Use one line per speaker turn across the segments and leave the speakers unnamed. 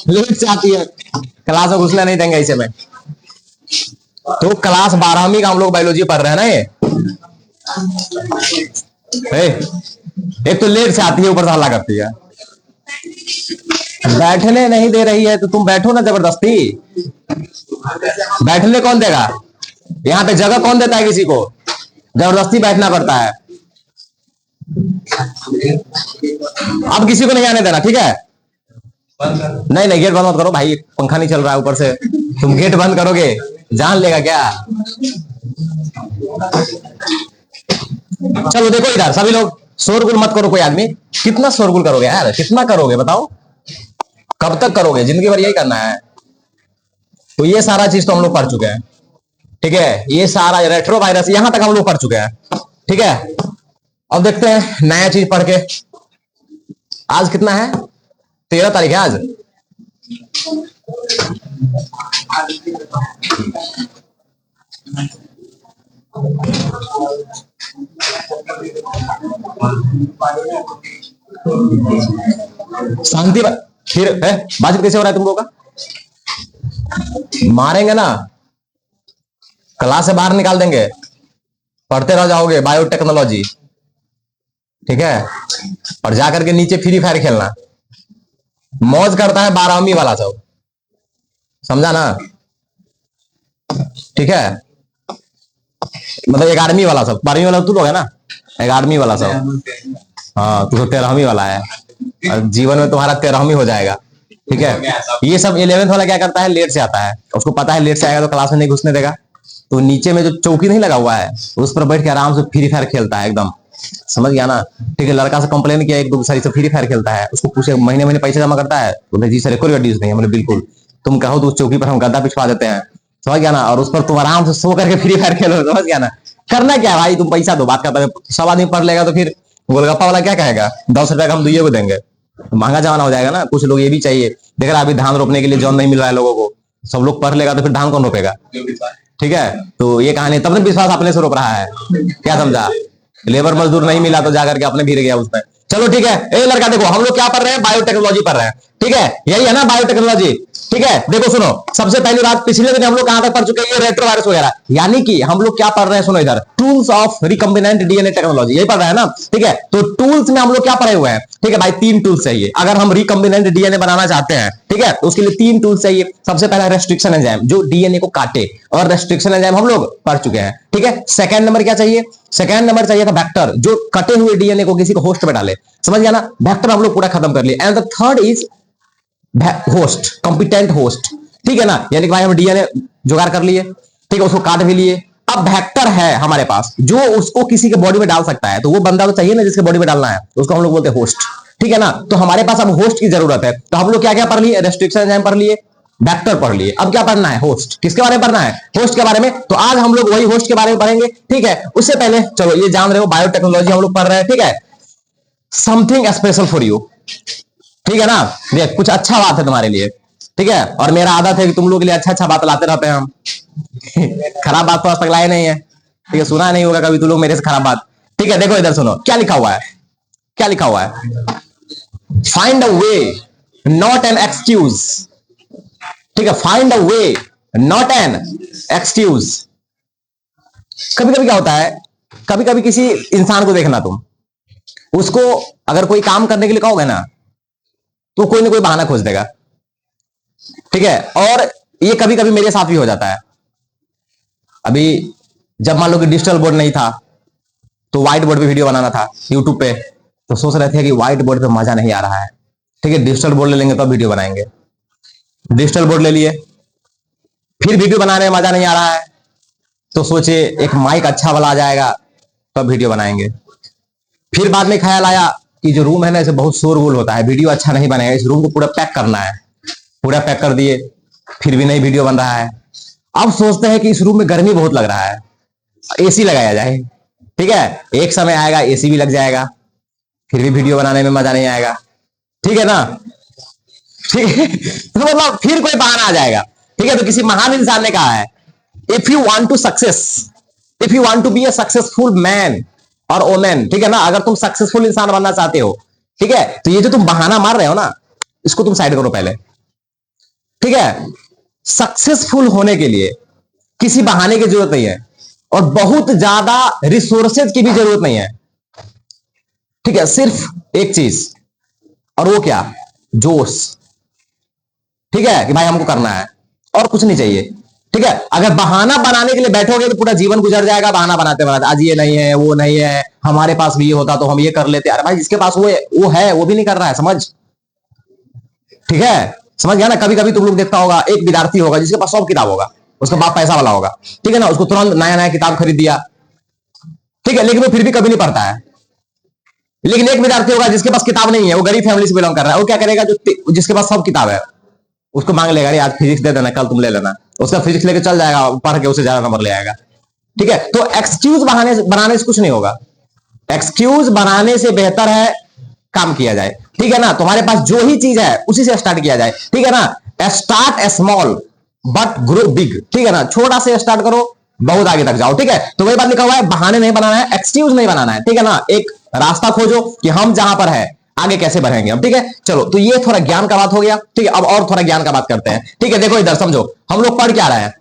Late से आती है, क्लास में घुसने नहीं देंगे इसे में। तो क्लास 12वीं का हम लोग बायोलॉजी पढ़ रहे हैं ना ये। एक तो लेट से आती है, ऊपर से हल्ला करती है, बैठने नहीं दे रही है तो तुम बैठो ना जबरदस्ती। बैठने कौन देगा? यहाँ पे जगह कौन देता है किसी को? जबरदस्ती बैठना पड़ता है। अब किसी को नहीं आने देना, ठीक है? नहीं नहीं, गेट बंद मत करो भाई, पंखा नहीं चल रहा है ऊपर से। तुम गेट बंद करोगे जान लेगा क्या? चलो देखो इधर सभी लोग, शोरगुल मत करो कोई आदमी। कितना शोरगुल करोगे यार, कितना करोगे बताओ? कब तक करोगे? जिंदगी भर यही करना है? तो ये सारा चीज तो हम लोग पढ़ चुके हैं, ठीक है? ये सारा रेट्रो वायरस यहां तक हम लोग पढ़ चुके हैं, ठीक है? अब देखते हैं नया चीज पढ़ के। आज कितना है? 13 तारीख है आज। शांति फिर है, बातचीत कैसे हो रहा है तुम लोगों का? मारेंगे ना, क्लास से बाहर निकाल देंगे, पढ़ते रह जाओगे बायोटेक्नोलॉजी, ठीक है? और जाकर के नीचे फ्री फायर खेलना मौज करता है 12वीं वाला सब, समझा ना? ठीक है, मतलब 11वीं वाला सब, 12वीं वाला तू लोग है ना, 11वीं वाला सब। हाँ, तू तो 13वीं वाला है, और जीवन में तुम्हारा 13वीं हो जाएगा, ठीक है? ये सब 11th वाला क्या करता है? लेट से आता है, उसको पता है लेट से आएगा तो क्लास में नहीं घुसने देगा, तो नीचे में जो चौकी नहीं लगा हुआ है उस पर बैठ के आराम से फ्री फायर खेलता है एकदम, समझ गया ना? ठीक है, लड़का से कंप्लेन किया एक दो सारी से, फ्री फायर खेलता है, उसको पूछे महीने महीने पैसे जमा करता है, बोले जी सर कोई ड्यूज नहीं है, बोले बिल्कुल, तुम कहो तो उस चौकी पर हम गद्दा पिछवा देते हैं, समझ गया ना? और उस पर तुम आराम से सो करके फ्री फायर खेलो, समझ गया ना? करना क्या है भाई, तुम पैसा दो, बात करता है, सब आदमी पढ़ लेगा तो फिर गोलगप्पा वाला क्या कहेगा? 10 रुपए का हम दुइये को देंगे, महंगा जमाना हो जाएगा ना। कुछ लोग ये भी चाहिए, देख रहा अभी धान रोपने के लिए जॉन नहीं मिल रहा है लोगों को, सब लोग पढ़ लेगा तो फिर धान कौन रोपेगा? ठीक है, तो ये कहानी तब तक विश्वास अपने से रोप रहा है, क्या समझा? लेबर मजदूर नहीं मिला तो जाकर के अपने भीड़ गया उसमें। चलो ठीक है, ए लड़का देखो, हम लोग क्या पढ़ रहे हैं? बायोटेक्नोलॉजी पढ़ रहे हैं, ठीक है? यही है ना बायोटेक्नोलॉजी, ठीक है? देखो सुनो, सबसे पहली बात, पिछले दिन हम लोग कहां तक पढ़ चुके हैं? ये रेट्रोवायरस वगैरह, यानी कि हम लोग क्या पढ़ रहे हैं? सुनो इधर, tools of recombinant DNA technology, यही पढ़ रहे हैं ना, ठीक है? तो टूल्स में हम लोग क्या पढ़े हुए हैं? ठीक है भाई, 3 टूल्स चाहिए अगर हम रिकम्बिनेंट डीएनए बनाना चाहते हैं, ठीक है? तो उसके लिए 3 टूल्स चाहिए। सबसे पहला रेस्ट्रिक्शन एंजाइम, जो डीएनए को काटे, और रेस्ट्रिक्शन एंजाइम हम लोग पढ़ चुके हैं, ठीक है? सेकंड नंबर क्या चाहिए? सेकंड नंबर चाहिए था वेक्टर, जो कटे हुए डीएनए को किसी को होस्ट में डाले, समझ गया ना? वेक्टर हम लोग पूरा खत्म कर लिए। And the third is host, competent host, ठीक है ना? यानी कि भाई हम डीएनए जुगाड़ कर लिए, ठीक है, उसको काट भी लिए, अब वेक्टर है हमारे पास जो उसको किसी के बॉडी में डाल सकता है, तो वो बंदा तो चाहिए ना जिसके बॉडी में डालना है, उसको हम लोग बोलते हैं होस्ट, ठीक है ना? तो हमारे पास अब होस्ट की जरूरत है, तो हम लोग क्या क्या पढ़ लिए? रेस्ट्रिक्शन एंजाइम पढ़ लिए, वेक्टर पढ़ लिए, अब क्या पढ़ना है? होस्ट। किसके बारे में पढ़ना है? होस्ट के बारे में। तो आज हम लोग वही होस्ट के बारे में पढ़ेंगे, ठीक है? उससे पहले चलो ये जान रहे हो बायोटेक्नोलॉजी हम लोग पढ़ रहे हैं, ठीक है? समथिंग स्पेशल फॉर यू, ठीक है ना? देख कुछ अच्छा बात है तुम्हारे लिए, ठीक है? और मेरा आदत है कि तुम लोग के लिए अच्छा अच्छा बात लाते रहते हैं हम खराब बात तो आज तक लाए नहीं है, ठीक है? सुना नहीं होगा कभी तुम लोग मेरे से खराब बात, ठीक है? देखो इधर सुनो, क्या लिखा हुआ है? क्या लिखा हुआ है? Find a way not an excuse, ठीक है? Find a way not an excuse. कभी कभी क्या होता है, कभी कभी किसी इंसान को देखना, तुम उसको अगर कोई काम करने के लिए कहोगे ना तो कोई ना कोई बहाना खोज देगा, ठीक है? और ये कभी कभी मेरे साथ भी हो जाता है। अभी जब मान लो कि डिजिटल बोर्ड नहीं था तो व्हाइट बोर्ड पे वीडियो बनाना था यूट्यूब पे, तो सोच रहे थे कि व्हाइट बोर्ड पे मजा नहीं आ रहा है, ठीक है? डिजिटल बोर्ड ले लेंगे तो वीडियो बनाएंगे। डिजिटल बोर्ड ले लिए, फिर वीडियो बनाने में मजा नहीं आ रहा है तो सोचे एक माइक अच्छा वाला आ जाएगा तो वीडियो बनाएंगे। फिर बाद में ख्याल आया कि जो रूम है ना इसे बहुत शोरगुल होता है, वीडियो अच्छा नहीं बनेगा, इस रूम को पूरा पैक करना है, पूरा पैक कर दिए, फिर भी नहीं वीडियो बन रहा है। अब सोचते हैं कि इस रूम में गर्मी बहुत लग रहा है, एसी लगाया जाए, ठीक है? एक समय आएगा एसी भी लग जाएगा, फिर भी वीडियो बनाने में मजा नहीं आएगा, ठीक है ना? ठीक है तो मतलब फिर कोई बहाना आ जाएगा, ठीक है? तो किसी महान इंसान ने कहा है, if you want to success, if you want to be a successful man और वोमेन, ठीक है ना? अगर तुम सक्सेसफुल इंसान बनना चाहते हो, ठीक है, तो ये जो तुम बहाना मार रहे हो ना, इसको तुम साइड करो पहले, ठीक है, सक्सेसफुल होने के लिए किसी बहाने की जरूरत नहीं है और बहुत ज्यादा रिसोर्सेज की भी जरूरत नहीं है। ठीक है, सिर्फ एक चीज, और वो क्या? जोश। ठीक है, कि भाई हमको करना है और कुछ नहीं चाहिए। ठीक है, अगर बहाना बनाने के लिए बैठोगे तो पूरा जीवन गुजर जाएगा बहाना बनाते बनाते। आज ये नहीं है, वो नहीं है, हमारे पास भी ये होता तो हम ये कर लेते। अरे भाई, जिसके पास वो है वो भी नहीं कर रहा है, समझ? ठीक है, समझ गया ना? कभी कभी तुम लोग देखता होगा, एक विद्यार्थी होगा जिसके पास सब किताब होगा, उसका बाप पैसा वाला होगा, ठीक है ना, उसको तुरंत नया नया किताब खरीद दिया, ठीक है, लेकिन वो फिर भी कभी नहीं पढ़ता है। लेकिन एक विद्यार्थी होगा जिसके पास किताब नहीं है, वो गरीब फैमिली से बिलोंग कर रहा है, वो क्या करेगा? जो जिसके पास सब किताब है उसको मांग लेगा, अरे आज फिजिक्स दे देना, कल तुम ले लेना। उसका फिजिक्स लेके चल जाएगा, पढ़ के उसे ज्यादा नंबर ले आएगा। ठीक है, तो एक्सक्यूज बनाने से कुछ नहीं होगा। एक्सक्यूज बनाने से बेहतर है काम किया जाए। ठीक है ना, तुम्हारे पास जो ही चीज है उसी से स्टार्ट किया जाए। ठीक है ना, start small but grow big. ठीक है ना, छोटा से स्टार्ट करो, बहुत आगे तक जाओ। ठीक है, तो वही बात लिखा हुआ है, बहाने नहीं बनाना है, एक्सक्यूज नहीं बनाना है। ठीक है ना, एक रास्ता खोजो कि हम जहां पर है आगे कैसे बढ़ेंगे हम। ठीक है, चलो, तो ये थोड़ा ज्ञान का बात हो गया। ठीक है, अब और थोड़ा ज्ञान का बात करते हैं। ठीक है, देखो इधर समझो, हम लोग पढ़ क्या रहे हैं।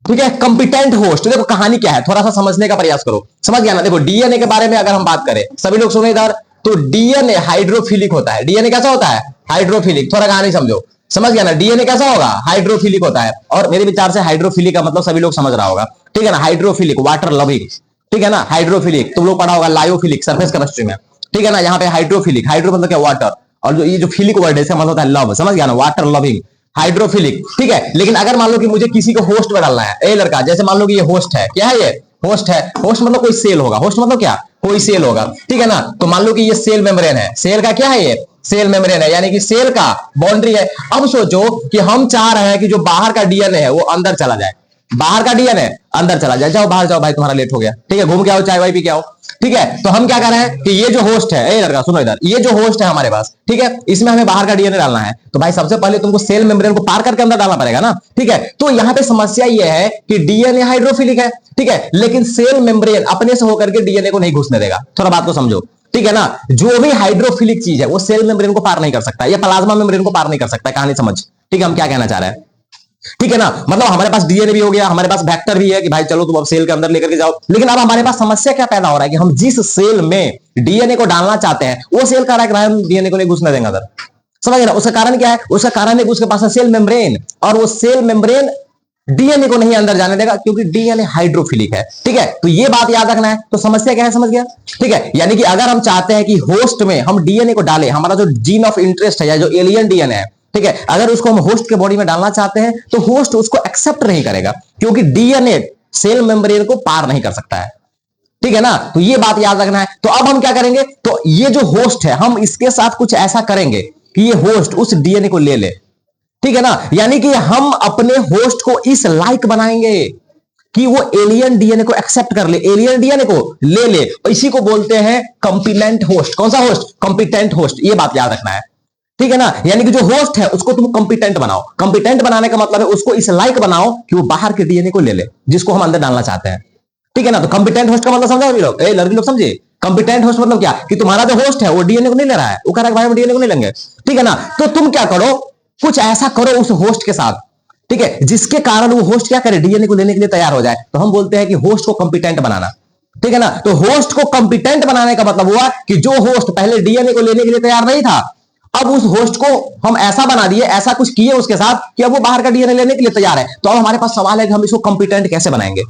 ठीक है, कंपिटेंट होस्ट। देखो कहानी क्या है, थोड़ा सा समझने का प्रयास करो। समझ गया ना? देखो, डीएनए के बारे में अगर हम बात करें, सभी लोग सुनो इधर, तो डीएनए हाइड्रोफिलिक होता है। डीएनए कैसा होता है? हाइड्रोफिलिक। थोड़ा कहानी समझो, समझ गया ना? डीएनए कैसा होगा? हाइड्रोफिलिक होता है। और मेरे विचार से हाइड्रोफिलिक का मतलब सभी लोग समझ रहा होगा। ठीक है ना, हाइड्रोफिलिक, वाटर लविंग। ठीक है ना, हाइड्रोफिलिक तुम लोग पढ़ा होगा लायोफिलिक सरफेस केमिस्ट्री में। ठीक है ना, यहाँ पे हाइड्रोफिलिक, हाइड्रो मतलब क्या? वाटर, और जो ये जो फिलिक वर्ड है इसका मतलब होता है लव। समझ गया ना, वाटर लविंग, हाइड्रोफिलिक। ठीक है, लेकिन अगर मान लो कि मुझे किसी को होस्ट में डालना है, ए लड़का, जैसे मान लो कि ये होस्ट है, क्या है ये? होस्ट है। होस्ट मतलब कोई सेल होगा। होस्ट मतलब क्या? कोई सेल होगा। ठीक है ना, तो मान लो कि ये सेल मेम्ब्रेन है। सेल का क्या है? ये सेल मेम्ब्रेन है, यानी कि सेल का बाउंड्री है। अब सोचो कि हम चाह रहे हैं कि जो बाहर का डीएनए है वो अंदर चला जाए। बाहर का डीएनए अंदर चला जाए। जाओ बाहर जाओ भाई, तुम्हारा लेट हो गया। ठीक है, घूम के आओ, चाय वाई पी के आओ। ठीक है, तो हम क्या कर रहे हैं कि ये जो होस्ट है, ए लड़का सुनो इधर, ये जो होस्ट है हमारे पास, ठीक है, इसमें हमें बाहर का डीएनए डालना है। तो भाई सबसे पहले तुमको सेल मेम्ब्रेन को पार करके अंदर डालना पड़ेगा ना। ठीक है, तो यहाँ पे समस्या ये है कि डीएनए हाइड्रोफिलिक है। ठीक है, लेकिन सेल मेम्ब्रेन अपने से होकर के डीएनए को नहीं घुसने देगा। थोड़ा बात को समझो। ठीक है ना, जो भी हाइड्रोफिलिक चीज है वो सेल मेम्ब्रेन को पार नहीं कर सकता, या प्लाज्मा मेम्ब्रेन को पार नहीं कर सकता। कहानी समझ? ठीक है, हम क्या कहना चाह रहे हैं? ठीक है ना, मतलब हमारे पास डीएनए भी हो गया, हमारे पास वेक्टर भी है कि भाई चलो तुम अब सेल के अंदर लेकर के जाओ। लेकिन अब हमारे पास समस्या क्या पैदा हो रहा है कि हम जिस सेल में डीएनए को डालना चाहते हैं वो सेल कह रहा है हम डीएनए को नहीं घुसने देंगे अंदर। समझ ना? उसका कारण क्या है? उसका कारण है कि उसके पास है सेल मेम्ब्रेन, और वो सेल मेम्ब्रेन डीएनए को नहीं अंदर जाने देगा क्योंकि डीएनए हाइड्रोफिलिक है। ठीक है, तो ये बात याद रखना है। तो समस्या क्या है, समझ गया? ठीक है, यानी कि अगर हम चाहते हैं कि होस्ट में हम डीएनए को डालें, हमारा जो जीन ऑफ इंटरेस्ट है या जो एलियन डीएनए है, ठीक है, अगर उसको हम होस्ट के बॉडी में डालना चाहते हैं तो होस्ट उसको एक्सेप्ट नहीं करेगा क्योंकि डीएनए सेल मेम्ब्रेन को पार नहीं कर सकता है। ठीक है ना, तो ये बात याद रखना है। तो अब हम क्या करेंगे, तो ये जो होस्ट है हम इसके साथ कुछ ऐसा करेंगे कि ये होस्ट उस डीएनए को ले ले। ठीक है ना, यानी कि हम अपने होस्ट को इस लायक बनाएंगे कि वो एलियन डीएनए को एक्सेप्ट कर ले, एलियन डीएनए को ले ले। इसी को बोलते हैं कंपिटेंट होस्ट। कौन सा होस्ट? Competent host. ये बात याद रखना है। ठीक है ना, यानी कि जो होस्ट है उसको तुम कंपिटेंट बनाओ। कंपिटेंट बनाने का मतलब है उसको इस लायक बनाओ कि वो बाहर के डीएनए को ले ले जिसको हम अंदर डालना चाहते हैं। ठीक है ना, तो कंपिटेंट होस्ट का मतलब समझो अभी लोग, लड़की लोग समझे? कंपिटेंट होस्ट मतलब क्या? कि तुम्हारा जो होस्ट है वो डीएनए को नहीं ले रहा है, वो कह रहा है भाई हम डीएनए को नहीं लेंगे। ठीक है ना, तो तुम क्या करो, कुछ ऐसा करो उस होस्ट के साथ, ठीक है, जिसके कारण वो होस्ट क्या करे, डीएनए को लेने के लिए तैयार हो जाए। तो हम बोलते हैं कि होस्ट को कंपिटेंट बनाना। ठीक है ना, तो होस्ट को कंपिटेंट बनाने का मतलब हुआ कि जो होस्ट पहले डीएनए को लेने के लिए तैयार नहीं था, अब उस होस्ट को हम ऐसा बना दिए, ऐसा कुछ किए उसके साथ कि अब वो बाहर का डीएनए लेने के लिए तैयार है। तो अब हमारे पास सवाल है कि हम इसको कंपिटेंट कैसे बनाएंगे।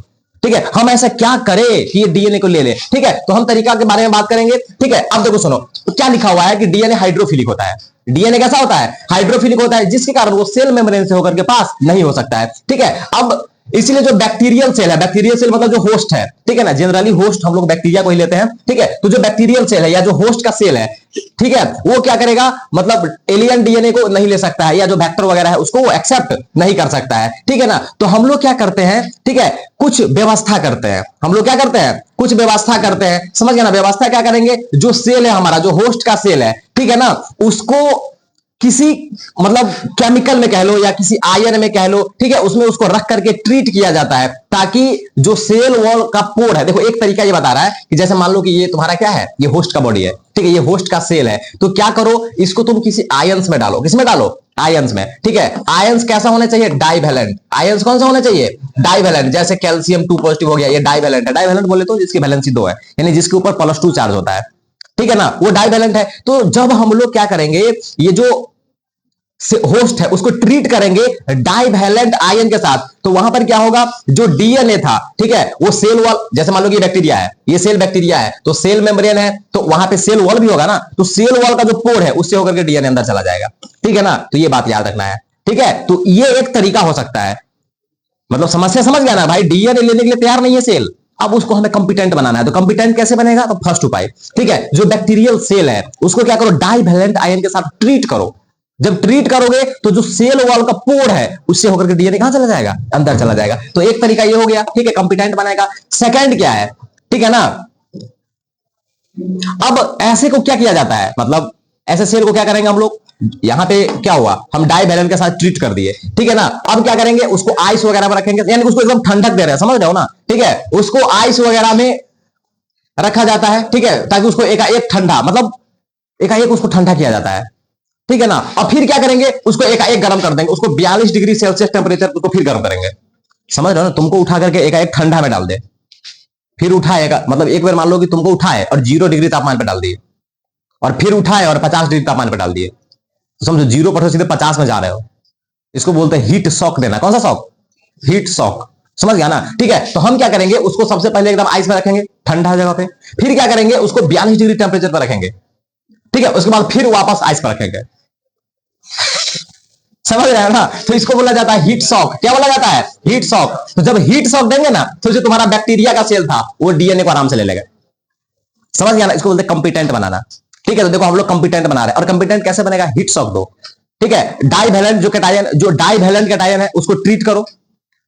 ठीक है, हम ऐसा क्या करें कि ये डीएनए को ले ले। ठीक है, तो हम तरीका के बारे में बात करेंगे। ठीक है, अब देखो सुनो, तो क्या लिखा हुआ है कि डीएनए हाइड्रोफिलिक होता है। डीएनए कैसा होता है? हाइड्रोफिलिक होता है, जिसके कारण वो सेल मेम्ब्रेन से होकर के पास नहीं हो सकता है। ठीक है, अब इसलिए जो बैक्टीरियल सेल है, बैक्टीरियल सेल मतलब जो होस्ट है, ठीक है ना, जनरली होस्ट हम लोग बैक्टीरिया को ही लेते हैं। ठीक है, तो जो बैक्टीरियल सेल है या जो होस्ट का सेल है, ठीक है, वो क्या करेगा, मतलब एलियन डीएनए को नहीं ले सकता है, या जो वेक्टर वगैरह है उसको वो एक्सेप्ट नहीं कर सकता है। ठीक है ना, तो हम लोग क्या करते हैं, ठीक है, कुछ व्यवस्था करते हैं। हम लोग क्या करते हैं, कुछ व्यवस्था करते हैं। समझ गया ना, व्यवस्था क्या करेंगे, जो सेल है हमारा, जो होस्ट का सेल है, ठीक है ना, उसको किसी मतलब केमिकल में कह लो या किसी आयन में कह लो, ठीक है, उसमें उसको रख करके ट्रीट किया जाता है ताकि जो सेल वॉल का पोर है, देखो एक तरीका ये बता रहा है कि जैसे मान लो कि ये तुम्हारा क्या है, ये होस्ट का बॉडी है, ठीक है, ये होस्ट का सेल है, तो क्या करो, इसको तुम किसी आयंस में डालो, किसमें डालो, आयंस में, ठीक है। आयंस कैसा होना चाहिए, डाइवैलेंट। आयंस कौन सा होना चाहिए, डाइवैलेंट। जैसे कैल्शियम 2 पॉजिटिव हो गया, ये डाइवैलेंट है। डाइवैलेंट बोले तो जिसकी वैलेंसी 2 है, यानी जिसके ऊपर +2 चार्ज होता है, ठीक है ना, वो डाइवैलेंट है। तो जब हम लोग क्या करेंगे, ये जो होस्ट है उसको ट्रीट करेंगे डाइवैलेंट आयन के साथ, तो वहां पर क्या होगा, जो डीएनए था, ठीक है, वो सेल वॉल, जैसे मान लो कि बैक्टीरिया है, ये सेल बैक्टीरिया है, तो सेल मेम्ब्रेन है, तो वहां पे सेल वॉल भी होगा ना, तो सेल वॉल का जो पोर है उससे होकर के डीएनए अंदर चला जाएगा, ठीक है ना। तो ये बात याद रखना है, ठीक है। तो ये एक तरीका हो सकता है, मतलब समस्या समझ गया ना भाई, डीएनए लेने के लिए तैयार नहीं है सेल, अब उसको हमें कंपिटेंट बनाना है। तो कंपिटेंट कैसे बनेगा, तो फर्स्ट उपाय, ठीक है, जो बैक्टीरियल सेल है उसको क्या करो, डाइवैलेंट आयन के साथ ट्रीट करो। जब ट्रीट करोगे तो जो सेल वॉल का पोर है उससे होकर के डीएनए कहां चला जाएगा, अंदर चला जाएगा। तो एक तरीका ये हो गया, ठीक है, कंपिटेंट बनाएगा। सेकंड क्या है, ठीक है ना, अब ऐसे को क्या किया जाता है, मतलब ऐसे सेल को क्या करेंगे हम लोग, यहां पे क्या हुआ, हम डाइवैलेंट के साथ ट्रीट कर दिए, ठीक है ना। अब क्या करेंगे, उसको आइस वगैरह में रखेंगे, यानी उसको एकदम ठंडक दे रहे हैं, समझ रहे हो ना, ठीक है, उसको आइस वगैरह में रखा जाता है, ठीक है, ताकि उसको एकाएक ठंडा, मतलब एकाएक उसको ठंडा किया जाता है, ठीक है ना। और फिर क्या करेंगे, उसको एकाएक गर्म कर देंगे, उसको 42 डिग्री सेल्सियस टेम्परेचर उसको फिर गर्म करेंगे, समझ रहे हो ना। तुमको उठा करके एकाएक ठंडा में डाल दे, फिर उठाएगा, मतलब एक बार मान लो कि तुमको उठाए और 0 डिग्री तापमान पर डाल दिए, और फिर उठाए और 50 डिग्री तापमान पर डाल दिए, तो समझो 0 पर सीधे 50 में जा रहे हो, इसको बोलते हैं हीट शॉक देना। कौन सा शॉक, हीट शॉक, समझ गया ना, ठीक है। तो हम क्या करेंगे, उसको सबसे पहले एकदम आइस में रखेंगे, ठंडा जगह पे, फिर क्या करेंगे, उसको 42 डिग्री टेम्परेचर पर रखेंगे, ठीक है, उसके बाद फिर वापस आइस पर रखेंगे, समझ रहे हो ना। तो इसको बोला जाता है हीट शॉक। क्या बोला जाता है, हीट शॉक। तो जब हीट शॉक देंगे ना, तो जो तुम्हारा बैक्टीरिया का सेल था वो डीएनए को आराम से ले लेगा, समझ गया ना। इसको बोलते हैं कंपिटेंट बनाना, ठीक है। तो देखो हम लोग कंपिटेंट बना रहे हैं, और कंपिटेंट कैसे बनेगा, हीट शॉक दो, ठीक है। डाइवैलेंट जो कैटायन, जो डाइवैलेंट कैटायन है उसको ट्रीट करो,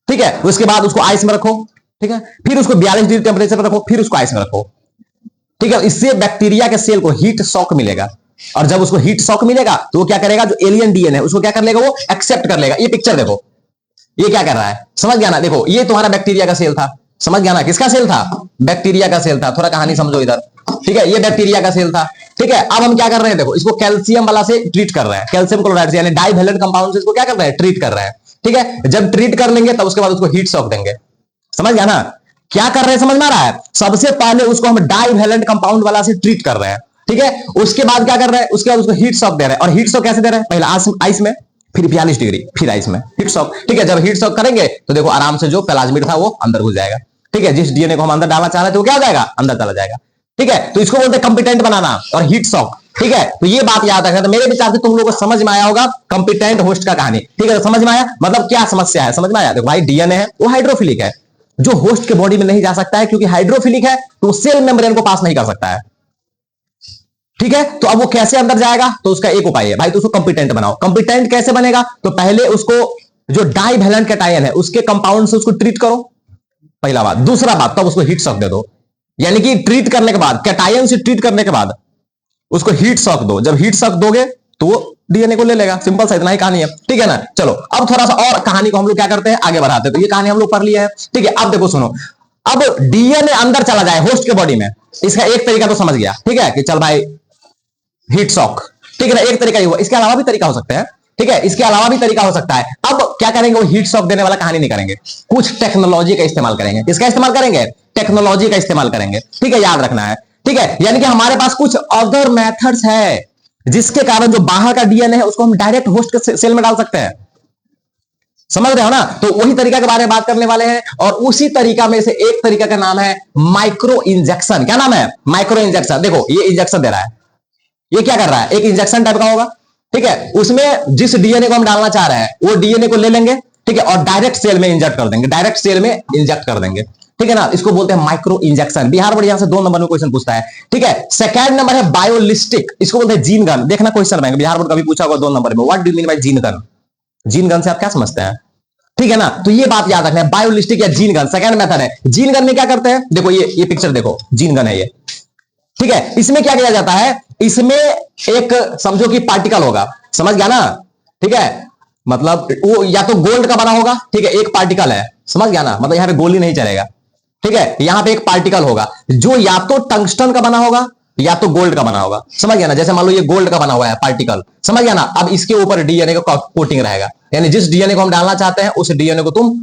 ठीक है, उसके बाद उसको आइस में रखो, ठीक है, फिर उसको 42 डिग्री टेम्परेचर पर रखो, फिर उसको आइस में रखो, ठीक है। इससे बैक्टीरिया के सेल को हीट शॉक मिलेगा, और जब उसको हीट शॉक मिलेगा तो वो क्या करेगा, जो एलियन डीएनए है उसको क्या कर लेगा, वो एक्सेप्ट कर लेगा। ये पिक्चर देखो, ये क्या कर रहा है, समझ गया ना। देखो ये तुम्हारा बैक्टीरिया का सेल था, समझ गया ना, किसका सेल था, बैक्टीरिया का सेल था। थोड़ा कहानी समझो इधर, ठीक है, ये बैक्टीरिया का सेल था, ठीक है। अब हम क्या कर रहे हैं, देखो इसको कैल्शियम वाला से ट्रीट कर रहे हैं, कैल्शियम क्लोराइड से, यानी डाइवैलेंट कंपाउंड से इसको क्या कर रहे हैं, ट्रीट कर रहे हैं, ठीक है। जब ट्रीट कर लेंगे तब उसके बाद उसको हीट शॉक देंगे, समझ गया ना। क्या कर रहे हैं, समझ में आ रहा है। सबसे पहले उसको हम डाइवैलेंट कंपाउंड वाला से ट्रीट कर रहे हैं, ठीक है। उसके बाद क्या कर रहे हैं, उसके बाद उसको हीट शॉक दे रहे हैं। और हीट शॉक कैसे दे रहे हैं, पहले आइस में, फिर 42 डिग्री, फिर आइस में, हीट शॉक, ठीक है। जब हीट शॉक करेंगे तो देखो आराम से जो प्लाज्मिड था वो अंदर घुस जाएगा, ठीक है। जिस डीएनए को हम अंदर डालना चाह रहे थे वो क्या हो जाएगा, अंदर चला जाएगा, ठीक है। तो इसको बोलते हैं कंपिटेंट बनाना और हीट शॉक, ठीक है। तो ये बात याद रखना। तो मेरे विचार से तुम लोगों को समझ में आया होगा कंपिटेंट होस्ट का कहानी, ठीक है। तो समझ में आया, मतलब क्या समस्या है, समझ में आया। देखो भाई डीएनए है वो हाइड्रोफिलिक है, जो होस्ट के बॉडी में नहीं जा सकता है, क्योंकि हाइड्रोफिलिक है तो सेल मेम्ब्रेन को पास नहीं कर सकता है, ठीक है। तो अब वो कैसे अंदर जाएगा, तो उसका एक उपाय है भाई, तो उसको कंपिटेंट बनाओ। कंपिटेंट कैसे बनेगा, तो पहले उसको जो डाइवैलेंट कैटायन है उसके कंपाउंड से उसको ट्रीट करो, पहला बात। दूसरा बात, तब उसको हीट शॉक दे दो, यानी कि ट्रीट करने के बाद, कैटायन से ट्रीट करने के बाद उसको हीट शॉक दो। जब हीट शॉक दोगे तो वो डीएनए को ले लेगा, सिंपल सा इतना ही कहानी है, ठीक है ना। चलो अब थोड़ा सा और कहानी को हम लोग क्या करते हैं, आगे बढ़ाते हैं। तो ये कहानी हम लोग पढ़ लिया है, ठीक है। अब देखो सुनो, अब डीएनए अंदर चला जाए होस्ट के बॉडी में, इसका एक तरीका तो समझ गया, ठीक है, कि चल भाई हीट शॉक, ठीक है ना, एक तरीका ही हुआ। इसके अलावा भी तरीका हो सकते हैं, ठीक है, इसके अलावा भी तरीका हो सकता है। अब क्या करेंगे, वो हीट शॉक देने वाला कहानी नहीं करेंगे, कुछ टेक्नोलॉजी का इस्तेमाल करेंगे। किसका इस्तेमाल करेंगे, टेक्नोलॉजी का इस्तेमाल करेंगे, ठीक है, याद रखना है, ठीक है। यानी कि हमारे पास कुछ अदर मेथड्स है जिसके कारण जो बाहर का डीएनए है उसको हम डायरेक्ट होस्ट के सेल में डाल सकते हैं, समझ रहे हो ना। तो वही तरीका के बारे में बात करने वाले हैं, और उसी तरीका में से एक तरीका का नाम है माइक्रो इंजेक्शन। क्या नाम है, माइक्रो इंजेक्शन। देखो ये इंजेक्शन दे रहा है, ये क्या कर रहा है, एक इंजेक्शन टाइप का होगा, ठीक है। उसमें जिस डीएनए को हम डालना चाह रहे हैं वो डीएनए को ले लेंगे, ठीक है, और डायरेक्ट सेल में इंजेक्ट कर देंगे, डायरेक्ट सेल में इंजेक्ट कर देंगे, ठीक है ना। इसको बोलते हैं माइक्रो इंजेक्शन। बिहार बोर्ड यहां से 2 नंबर में क्वेश्चन पूछता है, ठीक है। सेकंड नंबर है बायोलिस्टिक, इसको बोलते हैं जीन गन। देखना क्वेश्चन में बिहार बोर्ड कभी पूछा होगा 2 नंबर में, what do you mean by gene gun. Gene gun से आप क्या समझते हैं, ठीक है ना। तो ये बात याद रखना है, बायोलिस्टिक या जीन गन सेकंड मेथड है। जीन गन में क्या करते हैं, देखो ये पिक्चर देखो, जीन गन है ये, ठीक है। इसमें क्या किया जाता है, इसमें एक समझो कि पार्टिकल होगा, समझ गया ना? ठीक है, मतलब वो या तो गोल्ड का बना होगा, ठीक है, एक पार्टिकल है, समझ गया ना, मतलब यहां पे गोली नहीं चलेगा, ठीक है, यहां पे एक पार्टिकल होगा जो या तो टंगस्टन का बना होगा या तो गोल्ड का बना होगा, समझ गया ना? जैसे मान लो ये गोल्ड का बना हुआ है पार्टिकल, समझ गया ना? अब इसके ऊपर डीएनए का कोटिंग रहेगा, यानी जिस डीएनए को हम डालना चाहते हैं उस डीएनए को तुम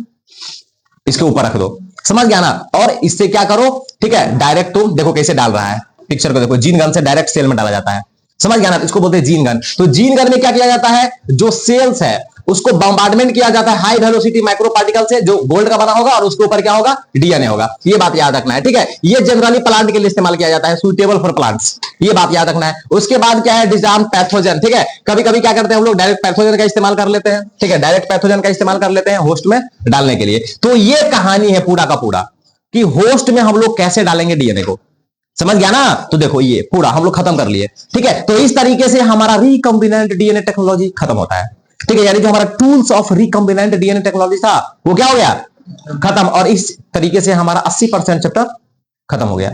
इसके ऊपर रख दो, समझ गया ना? और इससे क्या करो, ठीक है, डायरेक्ट तुम देखो कैसे डाल रहा है, पिक्चर को देखो, जीन गन से डायरेक्ट सेल में डाला जाता है, समझ गया ना? इसको बोलते हैं जीन गन। तो जीन गन में क्या किया जाता है, जो सेल्स है उसको बम्बार्डमेंट किया जाता है हाई वेलोसिटी माइक्रो पार्टिकल से, जो गोल्ड का बना होगा, और उसके ऊपर क्या होगा, डीएनए होगा। ये बात याद रखना है, ठीक है? ये जनरली प्लांट के लिए इस्तेमाल किया जाता है, सुइटेबल फॉर प्लांट्स, ये बात याद रखना है। उसके बाद क्या है, डिजार्म पैथोजन, ठीक है? कभी कभी क्या करते हैं हम लोग, डायरेक्ट पैथोजन का इस्तेमाल कर लेते हैं, ठीक है, डायरेक्ट पैथोजन का इस्तेमाल कर लेते हैं होस्ट में डालने के लिए। तो ये कहानी है पूरा का पूरा कि होस्ट में हम लोग कैसे डालेंगे डीएनए को, समझ गया ना? तो देखो ये पूरा हम लोग खत्म कर लिए, ठीक है? तो इस तरीके से हमारा रिकॉम्बिनेंट डीएनए टेक्नोलॉजी खत्म होता है, ठीक है? यानी जो हमारा tools of recombinant DNA technology था वो क्या हो गया, खत्म। और इस तरीके से हमारा 80% चैप्टर खत्म हो गया,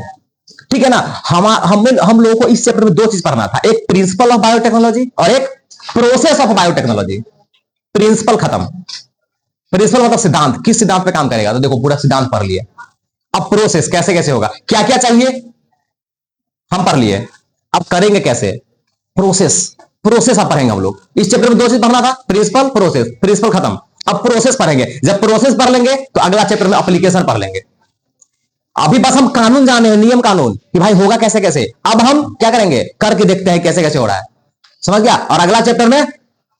ठीक है ना? हम लोगों को इस चैप्टर में दो चीज पढ़ना था, एक प्रिंसिपल ऑफ बायोटेक्नोलॉजी और एक प्रोसेस ऑफ बायोटेक्नोलॉजी। प्रिंसिपल खत्म, प्रिंसिपल मतलब सिद्धांत, किस सिद्धांत पे काम करेगा, तो देखो पूरा सिद्धांत पढ़ लिए। अब प्रोसेस कैसे कैसे होगा, क्या क्या चाहिए हम पढ़ लिए, अब करेंगे कैसे, प्रोसेस, प्रोसेस अब पढ़ेंगे हम लोग। इस चैप्टर में दो चीज पढ़ना था, प्रिंसिपल प्रोसेस, प्रिंसिपल खत्म, अब प्रोसेस पढ़ेंगे। जब प्रोसेस पढ़ लेंगे तो अगला चैप्टर में एप्लीकेशन पढ़ लेंगे। अभी बस हम कानून जाने हैं, नियम कानून कि भाई होगा कैसे कैसे, अब हम क्या करेंगे, करके देखते हैं कैसे कैसे हो रहा है, समझ गया? और अगला चैप्टर में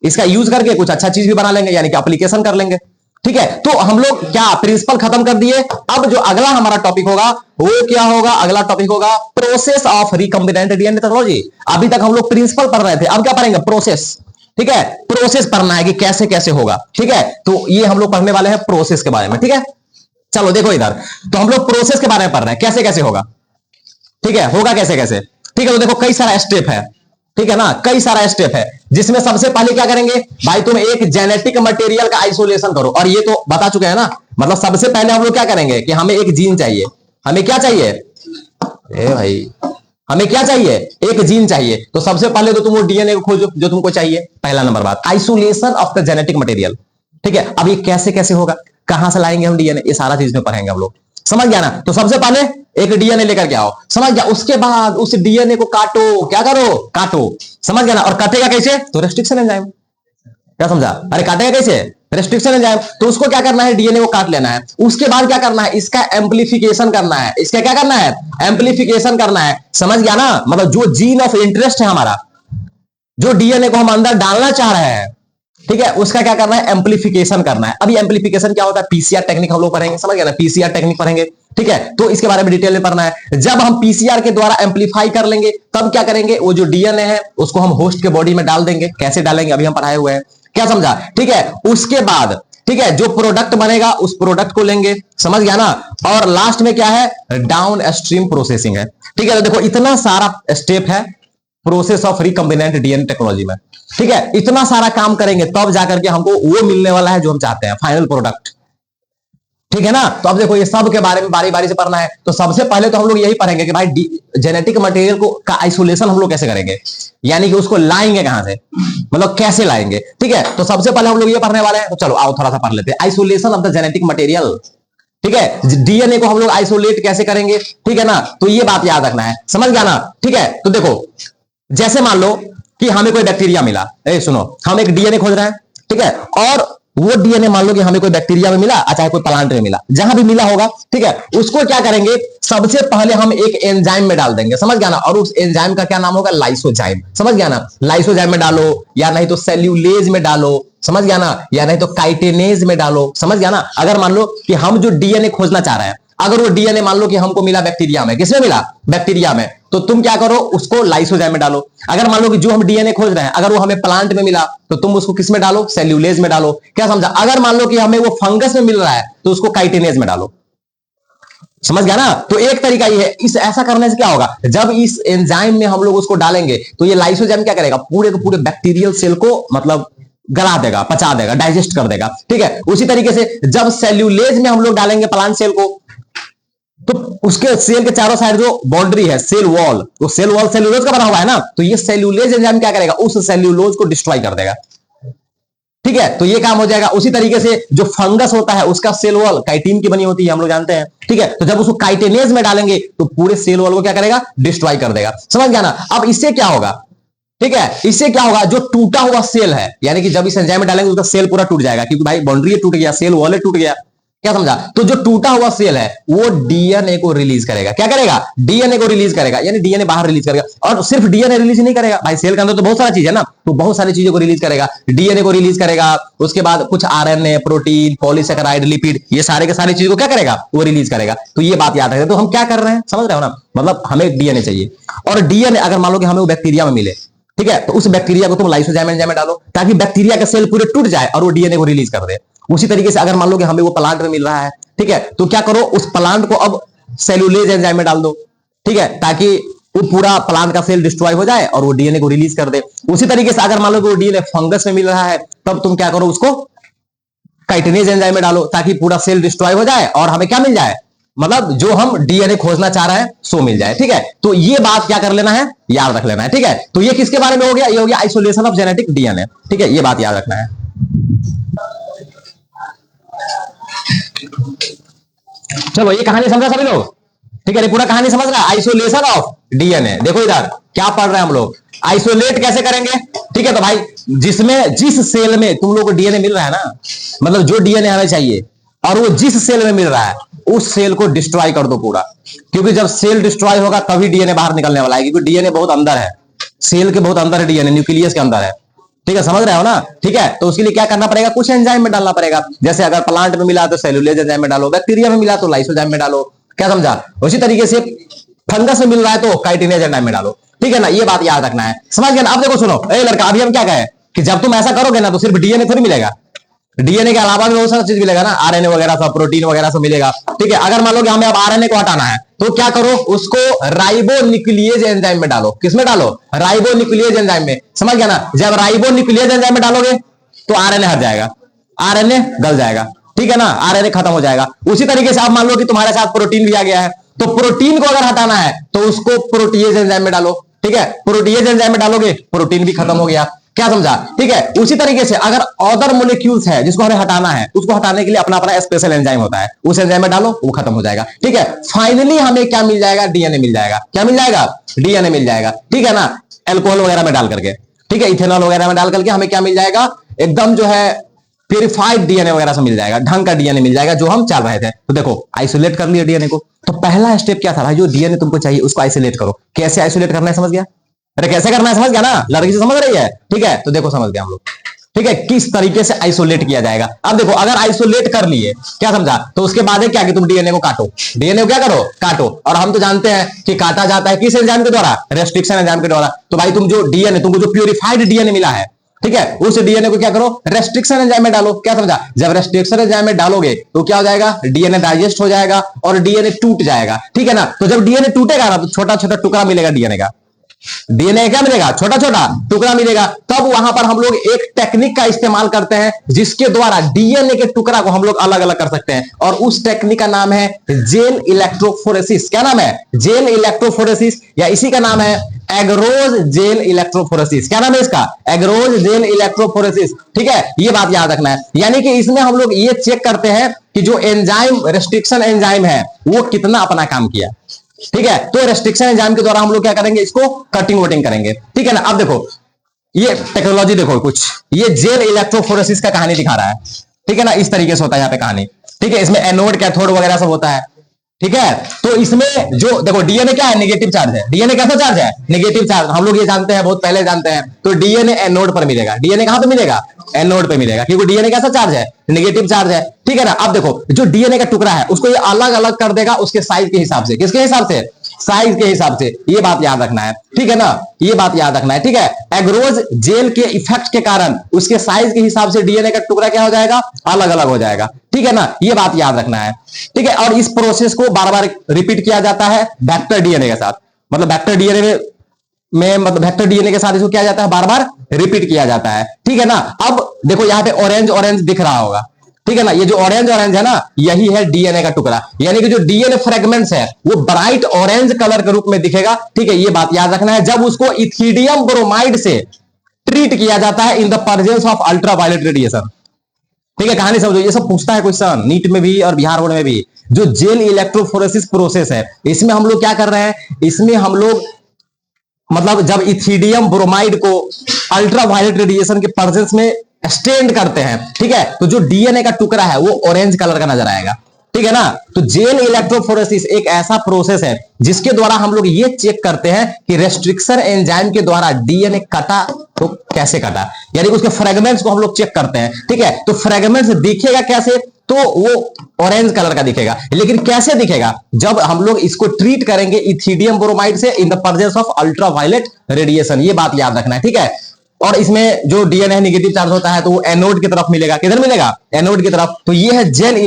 इसका यूज करके कुछ अच्छा चीज भी बना लेंगे, यानी कि एप्लीकेशन कर लेंगे, ठीक है? तो हम लोग क्या प्रिंसिपल खत्म कर दिए। अब जो अगला हमारा टॉपिक होगा वो क्या होगा, अगला टॉपिक होगा process of recombinant DNA technology. अभी तक हम लोग प्रिंसिपल पढ़ रहे थे, अब क्या पढ़ेंगे, प्रोसेस, ठीक है? प्रोसेस पढ़ना है कि कैसे कैसे होगा, ठीक है? तो ये हम लोग पढ़ने वाले हैं प्रोसेस के बारे में, ठीक है? चलो देखो इधर, तो हम लोग प्रोसेस के बारे में पढ़ रहे हैं, कैसे कैसे होगा, ठीक है? होगा कैसे कैसे, ठीक है? तो देखो कई सारा स्टेप है, ठीक है ना? कई सारा स्टेप है, जिसमें सबसे पहले क्या करेंगे भाई, तुम एक जेनेटिक मटेरियल का आइसोलेशन करो, और ये तो बता चुके हैं ना। मतलब सबसे पहले हम लोग क्या करेंगे कि हमें एक जीन चाहिए, हमें क्या चाहिए, ए भाई हमें क्या चाहिए, एक जीन चाहिए। तो सबसे पहले तो तुम वो डीएनए को खोजो जो तुमको चाहिए, पहला नंबर बात, isolation of the genetic material, ठीक है? अब ये कैसे कैसे होगा, कहां से लाएंगे हम डीएनए, ये सारा चीज में पढ़ेंगे हम लोग, समझ गया ना? तो सबसे पहले एक डीएनए लेकर के आओ, समझ गया? उसके बाद उस डीएनए को काटो, क्या करो, काटो, समझ गया ना? और काटेगा कैसे, तो रेस्ट्रिक्शन एंजाइम, क्या समझा? अरे काटेगा कैसे, रेस्ट्रिक्शन एंजाइम। तो उसको क्या करना है, डीएनए को काट लेना है, उसके बाद क्या करना है, इसका एम्प्लीफिकेशन करना है, इसका क्या करना है, एम्प्लीफिकेशन करना है, समझ गया ना? मतलब जो जीन ऑफ इंटरेस्ट है हमारा, जो डीएनए को हम अंदर डालना चाह रहे हैं, ठीक है, उसका क्या करना है, एम्प्लीफिकेशन करना है। अभी एम्प्लीफिकेशन क्या होता है, पीसीआर टेक्निक हम लोग पढ़ेंगे, समझ गया ना? पीसीआर टेक्निक पढ़ेंगे, ठीक है? तो इसके बारे में डिटेल में पढ़ना है। जब हम पीसीआर के द्वारा एम्प्लीफाई कर लेंगे तब क्या करेंगे, वो जो डीएनए है उसको हम होस्ट के बॉडी में डाल देंगे। कैसे डालेंगे अभी हम पढ़ाए हुए हैं, क्या समझा? ठीक है, उसके बाद ठीक है जो प्रोडक्ट बनेगा उस प्रोडक्ट को लेंगे, समझ गया ना? और लास्ट में क्या है, डाउन स्ट्रीम प्रोसेसिंग है, ठीक है? तो देखो इतना सारा स्टेप है process of recombinant DNA technology में, ठीक है? इतना सारा काम करेंगे तब जाकर के हमको वो मिलने वाला है जो हम चाहते हैं, फाइनल प्रोडक्ट, ठीक है ना? तो अब देखो ये सब के बारे में बारी बारी से पढ़ना है। तो सबसे पहले तो हम लोग यही पढ़ेंगे कि भाई जेनेटिक मटेरियल को का आइसोलेशन हम लोग कैसे करेंगे, यानी कि उसको लाएंगे कहां से, मतलब कैसे लाएंगे, ठीक है? तो सबसे पहले हम लोग ये पढ़ने वाले हैं। तो चलो आओ थोड़ा सा पढ़ लेते हैं, isolation of the genetic material, ठीक है? डीएनए को हम लोग आइसोलेट कैसे करेंगे, ठीक है ना? तो ये बात याद रखना है, समझ गया ना? ठीक है, तो देखो जैसे मान लो कि हमें कोई बैक्टीरिया मिला, सुनो हम एक डीएनए खोज रहे हैं, ठीक है? और वो डीएनए मान लो कि हमें कोई बैक्टीरिया में मिला, चाहे कोई प्लांट में मिला, जहां भी मिला होगा, ठीक है? उसको क्या करेंगे, सबसे पहले हम एक एंजाइम में डाल देंगे, समझ गया ना? और उस एंजाइम का क्या नाम होगा, लाइसोजाइम, समझ गया ना? लाइसोजाइम में डालो, या नहीं तो सेल्यूलेज में डालो, समझ गया ना? या नहीं तो काइटेनेज में डालो, समझ गया ना? अगर मान लो कि हम जो डीएनए खोजना चाह रहे हैं, अगर वो डीएनए मान लो कि हमको मिला बैक्टीरिया में, किसमें मिला, बैक्टीरिया में, तो तुम क्या करो, उसको लाइसोजाइम में डालो। अगर मान लो कि जो हम डीएनए खोज रहे हैं अगर वो हमें प्लांट में मिला, तो तुम उसको किस में डालो, सेल्यूलेज में डालो, क्या समझा? अगर मान लो कि हमें वो फंगस में मिल रहा है तो उसको काइटिनेज में डालो, समझ गया ना? तो एक तरीका ये है, इस ऐसा करने से क्या होगा, जब इस एंजाइम में हम लोग उसको डालेंगे तो ये लाइसोजाइम क्या करेगा, पूरे के पूरे बैक्टीरियल सेल को मतलब गला देगा, पचा देगा, डाइजेस्ट कर देगा, ठीक है? उसी तरीके से जब सेल्यूलेज में हम लोग डालेंगे प्लांट सेल को, तो उसके सेल के चारों साइड जो बाउंड्री है, सेल वॉल, वो सेल वॉल सेल्यूलोज का बना हुआ है ना, तो ये सेल्यूलेज एंजाइम क्या करेगा, उस सेल्यूलोज को डिस्ट्रॉय कर देगा। ठीक है, तो ये काम हो जाएगा। उसी तरीके से जो फंगस होता है उसका सेल वॉल काइटिन की बनी होती है, हम लोग जानते हैं। ठीक है, तो जब उसको काइटिनेज में डालेंगे तो पूरे सेल वॉल को क्या करेगा, डिस्ट्रॉय कर देगा। समझ गया ना। अब इससे क्या होगा, ठीक है, इससे क्या होगा, जो टूटा हुआ सेल है, यानी कि जब इस एंजाइम में डालेंगे उसका सेल पूरा टूट जाएगा, क्योंकि भाई बाउंड्री टूट गया, सेल वॉल टूट गया। क्या समझा। तो जो टूटा हुआ सेल है वो डीएनए को रिलीज करेगा। क्या करेगा, डीएनए को रिलीज करेगा, यानी डीएनए बाहर रिलीज करेगा। और सिर्फ डीएनए रिलीज नहीं करेगा भाई, सेल के अंदर तो बहुत सारा चीज है ना, तो बहुत सारी चीजों को रिलीज करेगा। डीएनए को रिलीज करेगा, उसके बाद कुछ आरएनए, प्रोटीन, पॉलीसेकेराइड, लिपिड, ये सारे के सारी चीजों को क्या करेगा, वो रिलीज करेगा। तो ये बात याद रखें। तो हम क्या कर रहे हैं, समझ रहे हो ना, मतलब हमें डीएनए चाहिए, और डीएनए अगर मान लो कि हमें वो बैक्टीरिया में मिले, ठीक है, तो उस बैक्टीरिया को तुम लाइसोजाइम एंजाइम में डालो ताकि बैक्टीरिया का सेल पूरे टूट जाए और वो डीएनए को रिलीज कर दे। उसी तरीके से अगर मान लो कि हमें वो प्लांट में मिल रहा है, ठीक है, तो क्या करो, उस प्लांट को अब सेलुलेज एंजाइम में डाल दो, ठीक है, ताकि वो पूरा प्लांट का सेल डिस्ट्रॉय हो जाए और वो डीएनए को रिलीज कर दे। उसी तरीके से अगर मान लो कि वो डीएनए फंगस में मिल रहा है, तब तुम क्या करो, उसको काइटिनेज एंजाइम में डालो ताकि पूरा सेल डिस्ट्रॉय हो जाए और हमें क्या मिल जाए, मतलब जो हम डीएनए खोजना चाह रहे हैं सो मिल जाए। ठीक है, तो ये बात क्या कर लेना है, याद रख लेना है। ठीक है, तो ये किसके बारे में हो गया, ये हो गया आइसोलेशन ऑफ जेनेटिक डीएनए। ठीक है, ये बात याद रखना है। चलो ये कहानी समझा सभी लोग, ठीक है, ये पूरा कहानी समझ रहा है, आइसोलेशन ऑफ डीएनए। देखो इधर क्या पढ़ रहे हैं हम लोग, आइसोलेट कैसे करेंगे। ठीक है, तो भाई जिसमें जिस सेल में तुम लोग को डीएनए मिल रहा है ना, मतलब जो डीएनए हमें चाहिए और वो जिस सेल में मिल रहा है उस सेल को डिस्ट्रॉय कर दो पूरा, क्योंकि जब सेल डिस्ट्रॉय होगा तभी डीएनए बाहर निकलने वाला है, क्योंकि डीएनए बहुत अंदर है, सेल के बहुत अंदर है डीएनए, न्यूक्लियस के अंदर है। ठीक है, समझ रहे हो ना। ठीक है, तो उसके लिए क्या करना पड़ेगा, कुछ एंजाइम में डालना पड़ेगा। जैसे अगर प्लांट में मिला तो सेलुलेज एंजाइम में डालो, बैक्टीरिया में मिला तो लाइसोजाइम में डालो। क्या समझा। उसी तरीके से फंगस में मिल रहा है तो काइटिनेज एंजाइम में डालो। ठीक है ना, ये बात याद रखना है, समझ गए ना। अब देखो सुनो, ए लड़का, अभी हम क्या कहे कि जब तुम ऐसा करोगे ना तो सिर्फ डीएनए थोड़ी मिलेगा, डीएनए के अलावा भी बहुत सारा चीज मिलेगा ना, आरएनए वगैरह सब, प्रोटीन वगैरह सब मिलेगा। ठीक है, अगर मान लो कि हमें अब आरएनए को हटाना है तो क्या करो, उसको राइबोन्यूक्लियेज एंजाइम में डालो। किसमें डालो, राइबोन्यूक्लियेज एंजाइम में। समझ गया ना, जब राइबोन्यूक्लियेज एंजाइम में डालोगे तो आरएनए हट जाएगा, आरएनए गल जाएगा। ठीक है ना, आरएनए खत्म हो जाएगा। उसी तरीके से आप मान लो कि तुम्हारे साथ प्रोटीन भी आ गया है, तो प्रोटीन को अगर हटाना है तो उसको प्रोटीएज एंजाइम में डालो। ठीक है, प्रोटीएज एंजाइम में डालोगे, प्रोटीन भी खत्म हो गया। क्या समझा। ठीक है, उसी तरीके से अगर अदर मोलिक्यूल्स है जिसको हमें हटाना है, उसको हटाने के लिए अपना अपना स्पेशल एंजाइम होता है, उस एंजाइम में डालो, वो खत्म हो जाएगा। ठीक है, फाइनली हमें क्या मिल जाएगा, डीएनए मिल जाएगा। क्या मिल जाएगा, डीएनए मिल जाएगा। ठीक है ना, एल्कोहल वगैरह में डाल करके, ठीक है, इथेनॉल वगैरह में डाल करके हमें क्या मिल जाएगा, एकदम जो है प्यूरिफाइड डीएनए वगैरह से मिल जाएगा, ढंग का डीएनए मिल जाएगा जो हम चाह रहे थे। तो देखो आइसोलेट कर लिया डीएनए को, तो पहला स्टेप क्या था भाई, जो डीएनए तुमको चाहिए उसको आइसोलेट करो। कैसे आइसोलेट करना है, समझ गया। अरे कैसे करना है समझ गया ना, लड़की से समझ रही है। ठीक है, तो देखो समझ गया हम लोग। ठीक है, किस तरीके से आइसोलेट किया जाएगा। अब देखो, अगर आइसोलेट कर लिए, क्या समझा, तो उसके बाद है क्या कि तुम डीएनए को काटो, डीएनए को क्या करो, काटो। और हम तो जानते हैं कि काटा जाता है किस एंजाइम के द्वारा, रेस्ट्रिक्शन एंजाइम के द्वारा। तो भाई तुम जो डीएनए, तुमको जो प्यूरिफाइड डीएनए मिला है, ठीक है, उस डीएनए को क्या करो, रेस्ट्रिक्शन एंजाइम में डालो। क्या समझा, जब रेस्ट्रिक्शन एंजाइम में डालोगे तो क्या हो जाएगा, डीएनए डाइजेस्ट हो जाएगा और डीएनए टूट जाएगा। ठीक है ना, तो जब डीएनए टूटेगा ना तो छोटा छोटा टुकड़ा मिलेगा डीएनए का, डीएनए क्या मिलेगा, छोटा छोटा टुकड़ा मिलेगा। तब वहां पर हम लोग एक टेक्निक का इस्तेमाल करते हैं जिसके द्वारा डीएनए के टुकड़ा को हम लोग अलग अलग कर सकते हैं, और उस टेक्निक का नाम है जेल इलेक्ट्रोफोरेसिस। क्या नाम है, जेल इलेक्ट्रोफोरेसिस, या इसी का नाम है एगरोज जेल इलेक्ट्रोफोरेसिस। क्या नाम है इसका, एगरोज जेल इलेक्ट्रोफोरेसिस। ठीक है, ये बात याद रखना है। यानी कि इसमें हम लोग ये चेक करते हैं कि जो एंजाइम, रेस्ट्रिक्शन एंजाइम है, वो कितना अपना काम किया। ठीक है, तो रेस्ट्रिक्शन एंजाइम के द्वारा हम लोग क्या करेंगे, इसको कटिंग वोटिंग करेंगे। ठीक है ना, अब देखो ये टेक्नोलॉजी देखो कुछ, ये जेल इलेक्ट्रोफोरेसिस का कहानी दिखा रहा है। ठीक है ना, इस तरीके से होता है यहाँ पे कहानी। ठीक है, इसमें एनोड, कैथोड वगैरह सब होता है। ठीक है, तो इसमें जो देखो डीएनए क्या है, नेगेटिव चार्ज है। डीएनए कैसा चार्ज है, नेगेटिव चार्ज, हम लोग ये जानते हैं, बहुत पहले जानते हैं। तो डीएनए एनोड पर मिलेगा। डीएनए कहां पे मिलेगा, एनोड पे मिलेगा, क्योंकि डीएनए कैसा चार्ज है, नेगेटिव चार्ज है। ठीक है ना, अब देखो जो डीएनए का टुकड़ा है उसको ये अलग अलग कर देगा उसके साइज के हिसाब से। किसके हिसाब से, साइज के हिसाब से। ये बात याद रखना है। ठीक है ना, ये बात याद रखना है। ठीक है, एग्रोज जेल के इफेक्ट के कारण उसके साइज के हिसाब से डीएनए का टुकड़ा क्या हो जाएगा, अलग अलग हो जाएगा। ठीक है ना, ये बात याद रखना है। ठीक है, और इस प्रोसेस को बार बार रिपीट किया जाता है वेक्टर डीएनए के साथ, मतलब वेक्टर डीएनए में मतलब वेक्टर डीएनए के साथ इसको किया जाता है, बार बार रिपीट किया जाता है। ठीक है ना, अब देखो यहाँ पे ऑरेंज ऑरेंज दिख रहा होगा। ठीक है ना। ये जो ऑरेंज ऑरेंज है ना, यही है डीएनए का टुकड़ा, यानी कि जो डीएनए फ्रेगमेंट्स है वो ब्राइट ऑरेंज कलर के रूप में दिखेगा। ठीक है, ये बात याद रखना है जब उसको इथिडियम ब्रोमाइड से ट्रीट किया जाता है in the presence of ultraviolet radiation. ठीक है, कहानी समझो, ये सब पूछता है क्वेश्चन नीट में भी और बिहार बोर्ड में भी। जो जेल इलेक्ट्रोफोरेसिस प्रोसेस है, इसमें हम लोग क्या कर रहे हैं, इसमें हम लोग मतलब जब इथिडियम ब्रोमाइड को अल्ट्रावायलेट रेडिएशन के प्रेजेंस में स्टेंड करते हैं, ठीक है, तो जो डीएनए का टुकड़ा है वो ऑरेंज कलर का नजर आएगा। ठीक है ना। तो जेल इलेक्ट्रोफोरेसिस एक ऐसा प्रोसेस है जिसके द्वारा हम लोग ये चेक करते हैं कि रेस्ट्रिक्शन एंजाइम के द्वारा डीएनए कटा तो कैसे कटा, यानी कि उसके फ्रेगमेंट्स को हम लोग चेक करते हैं। ठीक है, तो फ्रेगमेंट्स दिखेगा कैसे, तो वो ऑरेंज कलर का दिखेगा। लेकिन कैसे दिखेगा, जब हम लोग इसको ट्रीट करेंगे इथिडियम ब्रोमाइड से in the presence of ultraviolet radiation. ये बात याद रखना है। ठीक है, और इसमें जो डीएनए नेगेटिव चार्ज होता है तो वो एनोड की तरफ मिलेगा। किधर मिलेगा, एनोड की तरफ। तो ये है जेल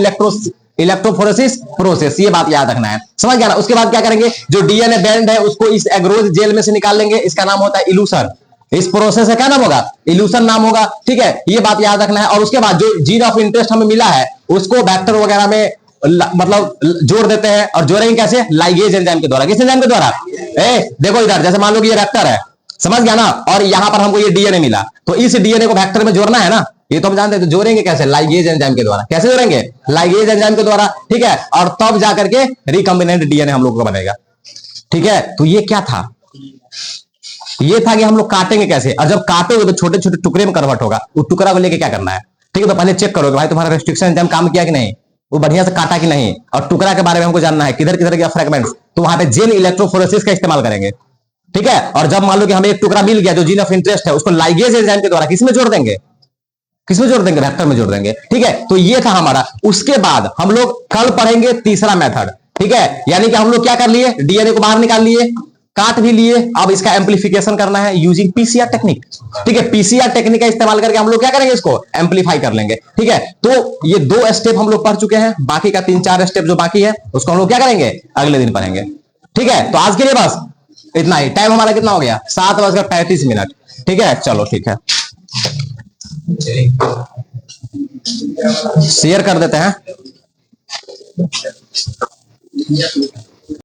इलेक्ट्रोफोरेसिस प्रोसेस, ये बात याद रखना है, समझ गया ना। उसके बाद क्या करेंगे, जो डीएनए बैंड है उसको इस एग्रोज जेल में से निकाल लेंगे, इसका नाम होता है इल्यूशन। इस प्रोसेस का क्या नाम होगा, इल्यूशन नाम होगा। ठीक है, ये बात याद रखना है। और उसके बाद जो जीन ऑफ इंटरेस्ट हमें मिला है उसको वेक्टर वगैरह में मतलब जोड़ देते हैं, और जोड़ेंगे कैसे, लाइगेज एंजाइम के द्वारा। किस एंजाइम के द्वारा, देखो इधर, जैसे मान लो कि ये वेक्टर है, समझ गया ना, और यहां पर हमको ये डीएनए मिला, तो इस डीएनए को वेक्टर में जोड़ना है ना, ये तो हम जानते हैं। तो जोड़ेंगे कैसे, लाइगेज एंजाइम के द्वारा। कैसे जोड़ेंगे, लाइगेज एंजाइम के द्वारा। ठीक है, और तब जाकर के रिकॉम्बिनेंट डीएनए हम लोग का बनेगा। ठीक है, तो ये क्या था, ये था कि हम लोग काटेंगे कैसे, और जब काटेंगे तो छोटे छोटे टुकड़े में कन्वर्ट होगा। उस टुकड़ा को लेके क्या करना है, ठीक है, तो पहले चेक करोगे भाई तुम्हारा रेस्ट्रिक्शन एंजाइम काम किया कि नहीं, वो बढ़िया से काटा कि नहीं। और टुकड़ा के बारे में हमको जानना है, किधर किधर गया फ्रेगमेंट्स, तो वहां पे जेल इलेक्ट्रोफोरेसिस का इस्तेमाल करेंगे। ठीक है, और जब मान लो कि हमें एक टुकड़ा मिल गया जो जीन ऑफ इंटरेस्ट है, उसको लाइगेज एंजाइम के द्वारा किसमें जोड़ देंगे, किसमें जोड़ देंगे, वेक्टर में जोड़ देंगे। ठीक है, तो ये था हमारा। उसके बाद हम लोग कल पढ़ेंगे तीसरा मेथड। ठीक है, यानी कि हम लोग क्या कर लिए, डीएनए को बाहर निकाल लिए, काट भी लिए, अब इसका एम्पलीफिकेशन करना है यूजिंग पीसीआर टेक्निक। ठीक है, पीसीआर टेक्निक का इस्तेमाल करके हम लोग क्या करेंगे, इसको एम्पलीफाई कर लेंगे। ठीक है, तो ये 2 स्टेप हम लोग पढ़ चुके हैं, बाकी का 3-4 स्टेप जो बाकी है उसको हम लोग क्या करेंगे, अगले दिन पढ़ेंगे। ठीक है, तो आज के लिए बस इतना ही। टाइम हमारा कितना हो गया, 7:35। ठीक है, चलो ठीक है, शेयर कर देते हैं।